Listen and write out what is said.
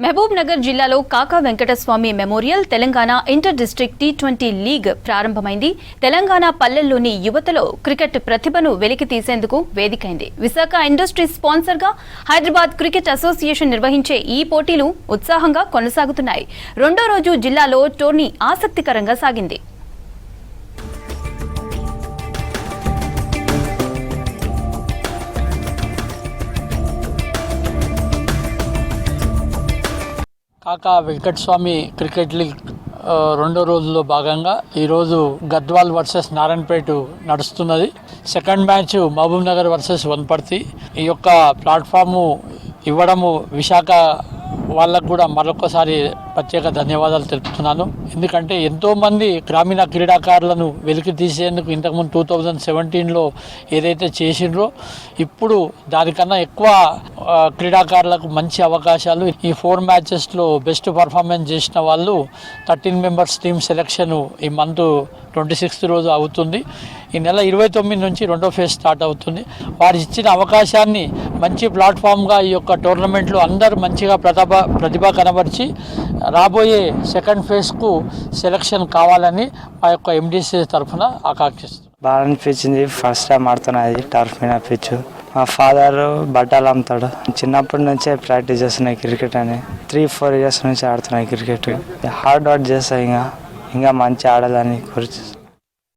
మహబూబ్ నగర్ జిల్లాలో కాకా Venkataswamy memorial Telangana inter district T20 league ప్రారంభమైంది. తెలంగాణ పల్లెల్లోని యువతలో క్రికెట్ ప్రతిభను వెలికి తీసేందుకు వేదికైంది. విశాఖ ఇండస్ట్రీస్ స్పాన్సర్ గా హైదరాబాద్ క్రికెట్ అసోసియేషన్ నిర్వహించే ఈ పోటీలు ఉత్సాహంగా కొనసాగుతున్నాయి. రెండో రోజు జిల్లాలో టోర్నీ ఆసక్తికరంగా సాగింది. కాకా వెంకటస్వామి క్రికెట్ లీగ్ రెండో రోజులో భాగంగా ఈరోజు గద్వాల్ వర్సెస్ నారాయణపేట నడుస్తున్నది. Second match Mahabubnagar versus Wanaparthy. ఈ యొక్క ప్లాట్ఫాము ఇవ్వడము విశాఖ వాళ్ళకు కూడా మరొకసారి ప్రత్యేక ధన్యవాదాలు తెలుపుతున్నాను. ఎందుకంటే ఎంతోమంది గ్రామీణ క్రీడాకారులను వెలికి తీసేందుకు ఇంతకుముందు 2017లో ఏదైతే చేసిండ్రో ఇప్పుడు దానికన్నా ఎక్కువ క్రీడాకారులకు మంచి అవకాశాలు. ఈ 4 మ్యాచెస్లో బెస్ట్ పర్ఫార్మెన్స్ చేసిన వాళ్ళు 13 మెంబర్స్ టీమ్ సెలెక్షన్ ఈ మంత్ 26 రోజు అవుతుంది. ఈ నెల 29 నుంచి రెండో ఫేజ్ స్టార్ట్ అవుతుంది. వారు ఇచ్చిన అవకాశాన్ని మంచి ప్లాట్ఫామ్గా ఈ యొక్క టోర్నమెంట్లో అందరూ మంచిగా ప్రతిభ కనబరిచి రాబోయే సెకండ్ ఫేజ్కు సెలక్షన్ కావాలని మా యొక్క ఎండిసి తరఫున ఆకాంక్షిస్తున్నాం. బాగా అనిపించింది. ఫస్ట్ టైం ఆడుతున్నది టర్ఫ్ మీద పిచ్. మా ఫాదర్ బట్టలు అమ్ముతాడు. చిన్నప్పటి నుంచే ప్రాక్టీస్ చేస్తున్నాయి క్రికెట్ అని. 3-4 ఇయర్స్ నుంచి ఆడుతున్నాయి క్రికెట్. హార్డ్ వర్క్ చేస్తా ఇంకా మంచి ఆడాలని కోరుచు.